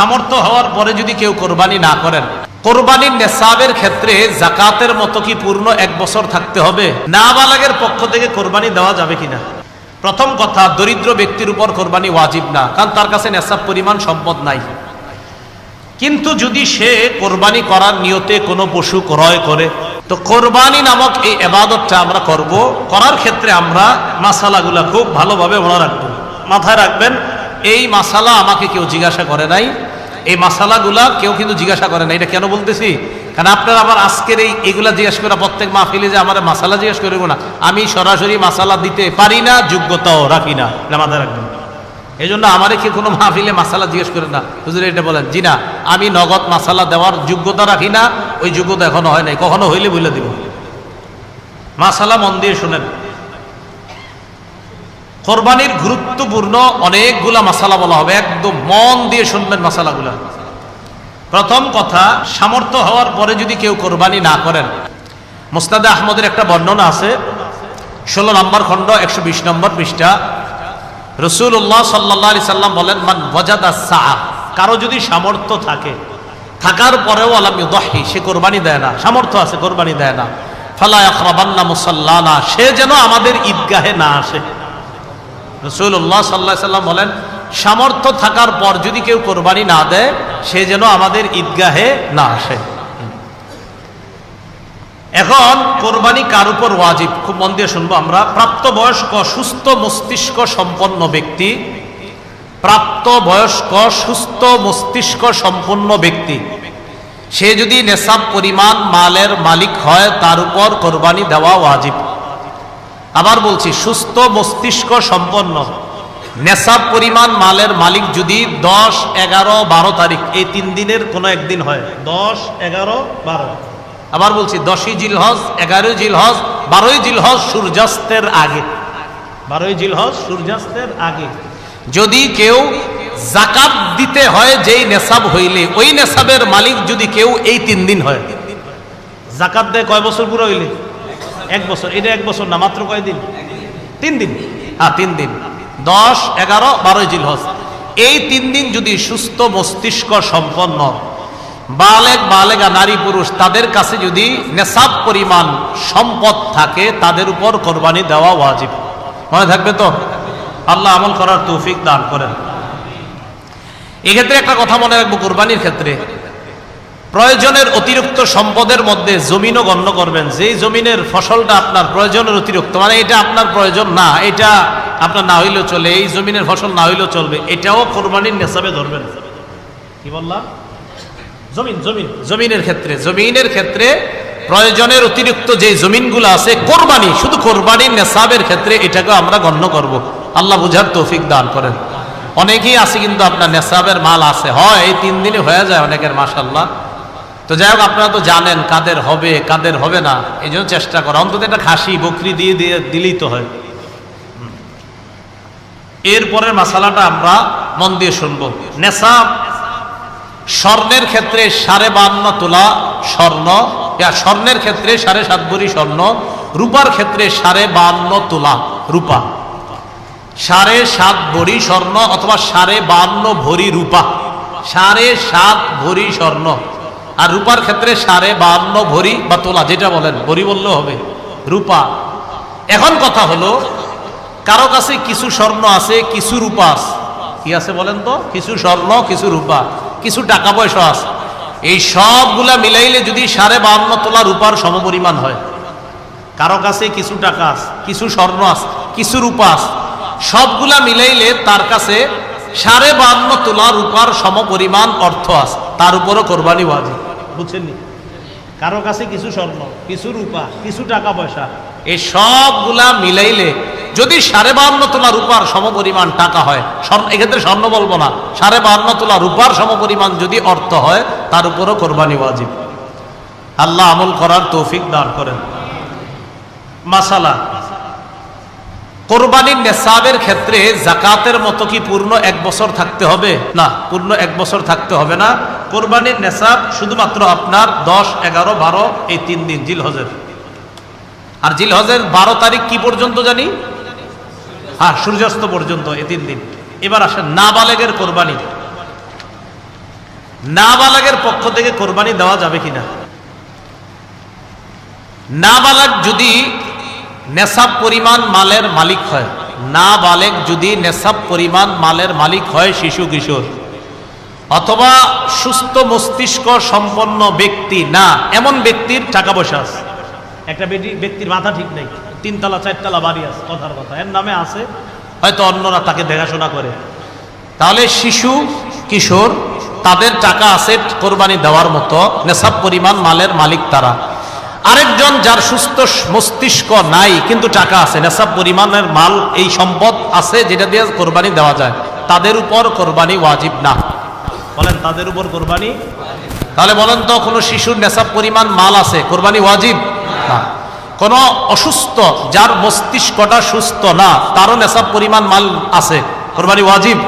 সামর্থ্য হওয়ার পরে যদি কেউ কোরবানি না করেন, কোরবানির নেসাবের ক্ষেত্রে জাকাতের মতো কি পূর্ণ 1 বছর থাকতে হবে? নাবালেগের পক্ষ থেকে কোরবানি দেওয়া যাবে কিনা? প্রথম কথা, দরিদ্র ব্যক্তির উপর কোরবানি ওয়াজিব না, কারণ তার কাছে নেসাব পরিমাণ সম্পদ নাই। কিন্তু যদি সে কোরবানি করার নিয়তে কোনো পশু ক্রয় করে, তো কোরবানি নামক এই ইবাদতটা আমরা করব। করার ক্ষেত্রে আমরা মাসালাগুলা খুব ভালোভাবে মনে রাখবো, মাথায় রাখবেন। এই মাসালা আমাকে কেউ জিজ্ঞাসা করে নাই, এই মাসালাগুলা কেউ কিন্তু জিজ্ঞাসা করে না। এটা কেন বলতেছি? কারণ আপনারা আবার আজকের এইগুলা জিজ্ঞাসা করে প্রত্যেক মাহফিলে যে আমার মাসালা জিজ্ঞাসা করবো না, আমি সরাসরি মাসালা দিতে পারি না, যোগ্যতাও রাখি না, এটা মাথায় রাখবেন। এই জন্য আমারে কি কোনো মাহফিলে মাসালা জিজ্ঞেস করে না, হুজুর এটা বলেন, জি না, আমি নগদ মাসালা দেওয়ার যোগ্যতা রাখি না, ওই যোগ্যতা এখনো হয় নাই, কখনো হইলে বলে দিব। মাসালা মন দিয়ে শুনেন। কোরবানির গুরুত্বপূর্ণ অনেকগুলা মাসালা বলা হবে, একদম মন দিয়ে শুনবেন মাসালাগুলা। প্রথম কথা, সামর্থ্য হওয়ার পরে যদি কেউ কোরবানি না করেন, মুসনাদে আহমদের একটা বর্ণনা আছে, 16 নম্বর খণ্ড 120 নম্বর পৃষ্ঠা। রাসূলুল্লাহ সাল্লাল্লাহু আলাইহি সাল্লাম বলেন, মান ওয়াজাদা সাআ, কারো যদি সামর্থ্য থাকে, থাকার পরেও আলাম ইউদাহি, সে কোরবানি দেয় না, সামর্থ্য আছে কোরবানি দেয় না, ফালা ইয়াকরাবান্না মুসাল্লানা, সে যেন আমাদের ঈদগাহে না আসে। রাসূলুল্লাহ সাল্লাল্লাহু আলাইহি সাল্লাম বলেন, সামর্থ্য থাকার পর যদি কেউ কোরবানি না দেয়, সে যেন আমাদের ঈদগাহে না আসে। এখন কোরবানি কার উপর ওয়াজিব, খুব মন দিয়ে শুনবো আমরা। প্রাপ্তবয়স্ক সুস্থ মস্তিষ্ক সম্পন্ন ব্যক্তি, প্রাপ্তবয়স্ক সুস্থ মস্তিষ্ক সম্পন্ন ব্যক্তি, সে যদি নেসাব পরিমাণ মালের মালিক হয়, তার উপর কোরবানি দেওয়া ওয়াজিব। আবার বলছি, সুস্থ মস্তিষ্ক সম্পন্ন, নেসাব পরিমাণ মালের মালিক যদি 10, 11, 12 তারিখ এই 3 দিনের কোনো একদিন হয়, 10, 11, 12, আবার বলছি 10ই জিলহজ, 11ই জিলহজ, 12ই জিলহজ সূর্যাস্তের আগে, 12ই জিলহজ সূর্যাস্তের আগে যদি কেউ যাকাত দিতে হয়, যেই নেসাব হইলে ওই নেসাবের মালিক যদি কেউ এই 3 দিন হয়, যাকাত দেয় কয় বছর পুরো হইলে? 1 বছর। এটা 1 বছর না, মাত্র কয় দিন? 3 দিন। হ্যাঁ, 3 দিন, 10, 11, 12 জিলহজ, এই 3 দিন যদি সুস্থ মস্তিষ্ক সম্পন্ন বালেগ বালেগা নারী পুরুষ, তাদের কাছে যদি নেসাব পরিমাণ সম্পদ থাকে, তাদের উপর কোরবানি দেওয়া ওয়াজিব। মনে থাকবে তো? আল্লাহ আমল করার তৌফিক দান করেন। এক্ষেত্রে একটা কথা মনে রাখবো, কোরবানির ক্ষেত্রে প্রয়োজনের অতিরিক্ত সম্পদের মধ্যে জমিনও গণ্য করবেন। যেই জমিনের ফসলটা আপনার প্রয়োজনের অতিরিক্ত, মানে এটা আপনার প্রয়োজন না, এটা আপনার না হইলেও চলে, এই জমিনের ফসল না হইলেও চলবে, এটাও কোরবানির নেসাবে ধরবেন। কি বললাম? জমিনের ক্ষেত্রে প্রয়োজনের অতিরিক্ত যে জমিনগুলো আছে, কোরবানি, শুধু কোরবানির নেসাবের ক্ষেত্রে এটাকে আমরা গণ্য করব। আল্লাহ বুঝার তৌফিক দান করেন। অনেকেই আছে কিন্তু আপনার নেসাবের মাল আছে, হয় এই 3 দিনে হয়ে যায় অনেকের, মাশাআল্লাহ। তো যাই হোক, আপনারা তো জানেন কাদের হবে কাদের হবে না, এই জন্য চেষ্টা করা, অন্তত একটা খাসি বকরি দিয়ে দিলেই তো হয়। এরপরের মাসালাটা আমরা মন দিয়ে শুনবো। নেসাব স্বর্ণের ক্ষেত্রে 52.5 তোলা স্বর্ণ, স্বর্ণের ক্ষেত্রে 7.5 ভরি স্বর্ণ, রূপার ক্ষেত্রে 52.5 তোলা রূপা, 7.5 ভরি স্বর্ণ অথবা 52.5 ভরি রূপা, 7.5 ভরি স্বর্ণ, আর রূপার ক্ষেত্রে 52.5 ভরি বা তোলা, যেটা বলেন, ভরি বললেও হবে, রূপা। এখন কথা হলো, কারো কাছে কিছু স্বর্ণ আছে, কিছু রূপা আছে, কি আছে বলেন তো? কিছু স্বর্ণ, কিছু রূপা, কিছু টাকা পয়সা আছে, এই সবগুলা মিলাইলে যদি 52.5 তোলা রূপার সমপরিমাণ হয়, কারো কাছে কিছু টাকা আছে, কিছু স্বর্ণ আছে, কিছু রূপা আছে, সবগুলা মিলাইলে তার কাছে 52.5 তোলা রূপার সমপরিমাণ অর্থ আছে, তার উপরও কোরবানি ওয়াজিব। বুঝছেননি? কারো কাছে কিছু স্বর্ণ, কিছু রূপা, কিছু টাকা পয়সা, এই সবগুলা মিলাইলে যদি 52.5 তোলা রূপার সমপরিমাণ টাকা হয়, এক্ষেত্রে স্বর্ণ বলবো না, 52.5 তোলা রূপার সমপরিমাণ যদি অর্থ হয়, তার উপরও কোরবানি ওয়াজিব। আল্লাহ আমল করার তৌফিক দান করেন। মাসালা, কোরবানির নেসাবের ক্ষেত্রে যাকাতের মতো কি পূর্ণ 1 বছর থাকতে হবে? না, পূর্ণ 1 বছর থাকতে হবে না। কোরবানির নেসাব শুধুমাত্র আপনার 10, 11, 12 এই 3 দিন জিলহজের। আর জিলহজের 12 তারিখ কি পর্যন্ত জানি? হ্যাঁ, সূর্যাস্ত পর্যন্ত, এই 3 দিন। এবার আসেন নাবালেগের কোরবানি। নাবালেগের পক্ষ থেকে কোরবানি দেওয়া যাবে কিনা? নাবালেগ যদি নেশাব পরিমাণ মালের মালিক হয়, নাবালেগ যদি নেশাব পরিমাণ মালের মালিক হয়, শিশু কিশোর অথবা সুস্থ মস্তিষ্ক সম্পন্ন ব্যক্তি না, এমন ব্যক্তির টাকা পয়সা আছে। একটা ব্যক্তির মাথা ঠিক নেই, 3 তলা 4 তলা বাড়ি আছে, কথার কথা, এর নামে আছে, হয়তো অন্যরা তাকে দেখাশোনা করে, তাহলে শিশু কিশোর তাদের টাকা আছে কোরবানি দেওয়ার মতো, নেশাব পরিমাণ মালের মালিক তারা। আরেকজন যার সুস্থ মস্তিষ্ক নাই কিন্তু টাকা আছে, নেশাব পরিমাণের মাল, এই সম্পদ আছে যেটা দিয়ে কোরবানি দেওয়া যায়, তাদের উপর কোরবানি ওয়াজিব না। বলেন তাদের উপর কোরবানি? তাহলে বলেন তো, কোনো শিশুর নেশাব পরিমাণ মাল আছে, কোরবানি ওয়াজিব না। কোনো অসুস্থ যার মস্তিষ্কটা সুস্থ না, তারও নেশাব পরিমাণ মাল আছে, কোরবানি ওয়াজিব।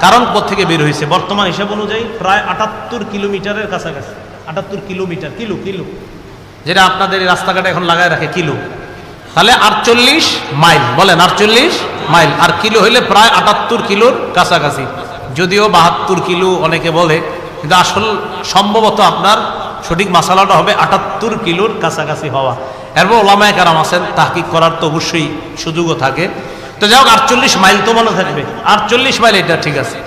কারণ কোত্থেকে বের হয়েছে? বর্তমান হিসাব অনুযায়ী প্রায় 78 কিলোমিটারের কাছাকাছি, 78 কিলোমিটার, কিলো যেটা আপনাদের এই রাস্তাঘাটে এখন লাগায় রাখে কিলো, তাহলে 48 মাইল, বলেন 48 মাইল, আর কিলো হইলে প্রায় 78 কিলোর কাছাকাছি। যদিও 72 কিলো অনেকে বলে, কিন্তু আসল সম্ভবত আপনার সঠিক মাসালাটা হবে 78 কিলোর কাছাকাছি হওয়া। এরপর ওলামায়ে কেরাম আছেন, তাহকিক করার তো অবশ্যই সুযোগও থাকে। তো যাই হোক, 48 মাইল তো মনে থাকবে, 48 মাইল, এটা ঠিক আছে।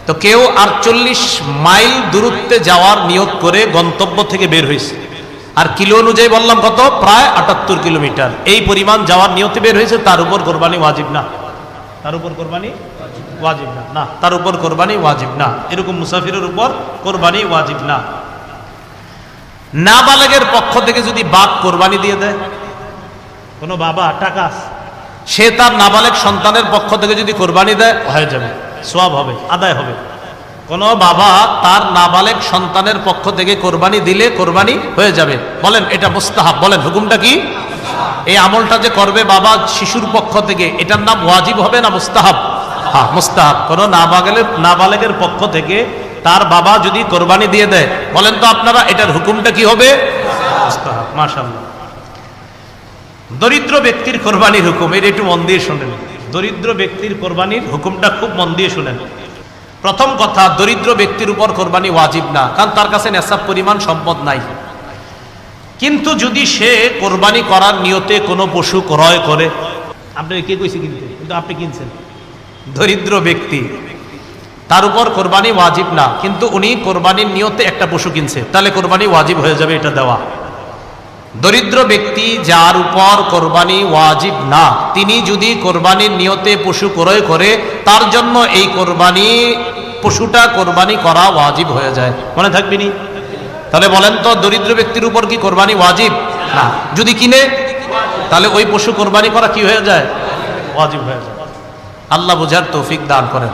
তো কেউ 48 মাইল দূরত্বে যাওয়ার নিয়ত করে গন্তব্য থেকে বের হয়েছে, আর কিলো অনুযায়ী বললাম কত, প্রায় 78 কিলোমিটার, এই পরিমাণ যাওয়ার নিয়তে বের হয়েছে, তার উপর কোরবানি ওয়াজিব না, তার উপর কোরবানি ওয়াজিব না, না তার উপর কোরবানি ওয়াজিব না। এরকম মুসাফিরের উপর কোরবানি ওয়াজিব না। নাবালেগের পক্ষ থেকে যদি বাপ কোরবানি দিয়ে দেয়, কোনো বাবা টাকা সে তার নাবালেগ সন্তানের পক্ষ থেকে যদি কোরবানি দেয়, হয়ে যাবে, সওয়াব হবে, আদায় হবে। কোনো বাবা তার নাবালেগ সন্তানের পক্ষ থেকে কোরবানি দিলে কোরবানি হয়ে যাবে। বলেন এটা মুস্তাহাব, বলেন হুকুমটা কি? এই আমলটা যে করবে বাবা শিশুর পক্ষ থেকে, এটার নাম ওয়াজিব হবে না মুস্তাহাব? হ্যাঁ, মুস্তাহাব। কোনো নাবালেগের পক্ষ থেকে তার বাবা যদি কোরবানি দিয়ে দেয়, বলেন তো আপনারা এটার হুকুমটা কি হবে? মুস্তাহাব। মাশাআল্লাহ। দরিদ্র ব্যক্তির কোরবানির হুকুম, এটা একটু মন দিয়ে শুনেন। দরিদ্র ব্যক্তির কোরবানির হুকুমটা খুব মন দিয়ে শুনেন। প্রথম কথা, দরিদ্র ব্যক্তির উপর কোরবানি ওয়াজিব না, কারণ তার কাছে নেশাব পরিমাণ সম্পদ নাই। কিন্তু যদি সে কোরবানি করার নিয়তে কোনো পশু ক্রয় করে, আপনি কে কইছে কিনতে, কিন্তু আপনি কিনছেন, দরিদ্র ব্যক্তি, তার উপর কোরবানি ওয়াজিব না, কিন্তু উনি কোরবানির নিয়তে একটা পশু কিনছে, তাহলে কোরবানি ওয়াজিব হয়ে যাবে এটা দেওয়া। দরিদ্র ব্যক্তি যার উপর কোরবানি ওয়াজিব না, তিনি যদি কোরবানির নিয়তে পশু ক্রয় করে, তার জন্য এই কোরবানি পশুটা কোরবানি করা ওয়াজিব হয়ে যায়। মনে থাকবেনি? তাহলে বলেন তো, দরিদ্র ব্যক্তির উপর কি কোরবানি ওয়াজিব না? যদি কিনে, তাহলে ওই পশু কোরবানি করা কি হয়ে যায়? ওয়াজিব হয়ে যায়। আল্লাহ বুঝার তৌফিক দান করেন।